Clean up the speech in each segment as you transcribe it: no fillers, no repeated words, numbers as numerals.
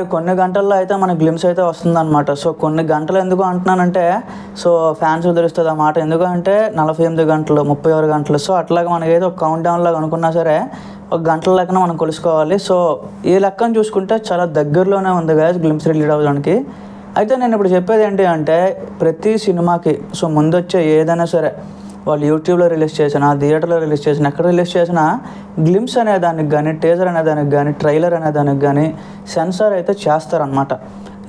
కొన్ని గంటల్లో అయితే మనకి గ్లిమ్స్ అయితే వస్తుందన్నమాట. సో కొన్ని గంటలు ఎందుకు అంటున్నానంటే, సో ఫ్యాన్స్ తెలుస్తుంది ఆ మాట. ఎందుకంటే 48 గంటలు, 36 గంటలు, సో అట్లాగా మనకైతే ఒక కౌంట్ డౌన్ లాగా అనుకున్నా సరే ఒక గంటల లెక్కన మనం కొలుసుకోవాలి. సో ఈ లెక్కను చూసుకుంటే చాలా దగ్గరలోనే ఉంది గైస్ గ్లిమ్స్ రిలీజ్ అవ్వడానికి. అయితే నేను ఇప్పుడు చెప్పేది ఏంటి అంటే, ప్రతి సినిమాకి సో ముందొచ్చే ఏదైనా సరే వాళ్ళు యూట్యూబ్లో రిలీజ్ చేసిన, థియేటర్లో రిలీజ్ చేసిన, ఎక్కడ రిలీజ్ చేసిన గ్లిమ్స్ అనే దానికి కానీ, టీజర్ అనే దానికి కానీ, ట్రైలర్ అనే దానికి కానీ సెన్సార్ అయితే చేస్తారనమాట.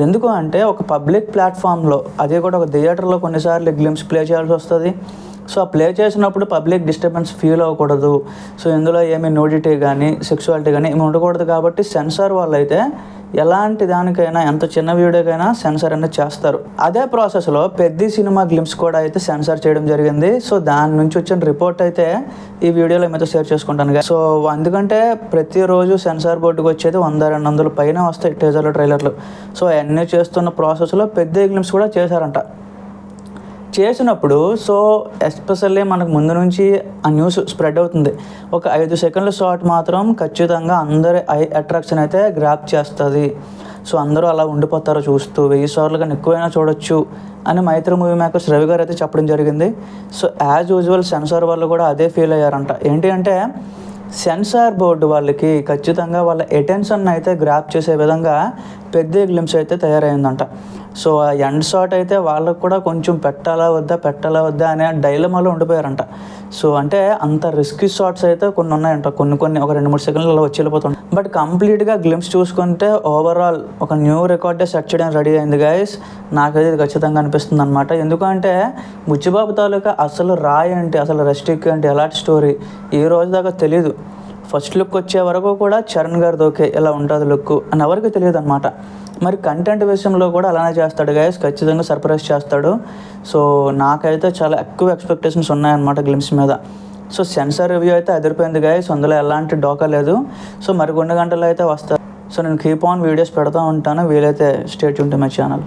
ఎందుకు అంటే ఒక పబ్లిక్ ప్లాట్ఫామ్లో, అదే కూడా ఒక థియేటర్లో కొన్నిసార్లు గ్లిమ్స్ ప్లే చేయాల్సి వస్తుంది. సో ఆ ప్లే చేసినప్పుడు పబ్లిక్ డిస్టర్బెన్స్ ఫీల్ అవ్వకూడదు. సో ఇందులో ఏమి న్యూడిటీ కానీ, సెక్సువాలిటీ కానీ ఏమి ఉండకూడదు. కాబట్టి సెన్సార్ వాళ్ళు అయితే ఎలాంటి దానికైనా, ఎంత చిన్న వీడియోకైనా సెన్సార్ అనేది చేస్తారు. అదే ప్రాసెస్లో పెద్ద సినిమా గ్లిమ్స్ కూడా అయితే సెన్సార్ చేయడం జరిగింది. సో దాని నుంచి వచ్చిన రిపోర్ట్ అయితే ఈ వీడియోలో మీతో షేర్ చేసుకుంటాను. సో ఎందుకంటే ప్రతిరోజు సెన్సార్ బోర్డుకి వచ్చేది 100-200 పైన వస్తాయి టీజర్లు, ట్రైలర్లు. సో అవన్నీ చేస్తున్న ప్రాసెస్లో పెద్ద గ్లిమ్స్ కూడా చేశారంట. చేసినప్పుడు సో ఎస్పెషల్లీ మనకు ముందు నుంచి ఆ న్యూస్ స్ప్రెడ్ అవుతుంది. ఒక 5 సెకండ్ల షాట్ మాత్రం ఖచ్చితంగా అందరి ఐ అట్రాక్షన్ అయితే గ్రాప్ చేస్తుంది. సో అందరూ అలా ఉండిపోతారు చూస్తూ, 1000 సార్లు కానీ ఎక్కువైనా చూడొచ్చు అని మైత్రి మూవీ మేకర్స్ రవి గారు అయితే చెప్పడం జరిగింది. సో యాజ్ యూజువల్ సెన్సార్ వాళ్ళు కూడా అదే ఫీల్ అయ్యారంట. ఏంటి అంటే సెన్సార్ బోర్డు వాళ్ళకి ఖచ్చితంగా వాళ్ళ అటెన్షన్ అయితే గ్రాప్ చేసే విధంగా పెద్ద గ్లిమ్స్ అయితే తయారైందంట. సో ఆ ఎండ్ షాట్ అయితే వాళ్ళకు కూడా కొంచెం పెట్టాలా వద్దా అనే డైలమాలో ఉండిపోయారంట. సో అంటే అంత రిస్కీ షాట్స్ అయితే కొన్ని ఉన్నాయంట, కొన్ని ఒక 2-3 సెకండ్లు అలా వచ్చి వెళ్ళిపోతుంటాయి. బట్ కంప్లీట్గా గ్లిమ్స్ చూసుకుంటే ఓవరాల్ ఒక న్యూ రికార్డే సెట్ చేయడం రెడీ అయింది గైస్. నాకైతే ఇది ఖచ్చితంగా అనిపిస్తుంది అనమాట. ఎందుకంటే బుచ్చిబాబు తాలూకా అసలు రాయి ఏంటి, అసలు రెస్టిక్ ఏంటి, ఎలాంటి స్టోరీ ఈ రోజు దాకా తెలియదు. ఫస్ట్ లుక్ వచ్చే వరకు కూడా చరణ్ గారిది ఓకే ఇలా ఉంటుంది లుక్ అని ఎవరికి తెలియదు అనమాట. మరి కంటెంట్ విషయంలో కూడా అలానే చేస్తాడు గైస్, ఖచ్చితంగా సర్ప్రైజ్ చేస్తాడు. సో నాకైతే చాలా ఎక్కువ ఎక్స్పెక్టేషన్స్ ఉన్నాయన్నమాట గ్లిమ్స్ మీద. సో సెన్సార్ రివ్యూ అయితే అదిరిపోయింది గైస్, అందులో ఎలాంటి డోకా లేదు. సో మరి కొన్ని గంటలు అయితే వస్తారు. సో నేను కీప్ ఆన్ వీడియోస్ పెడతా ఉంటాను, వీలైతే stay tune to my channel.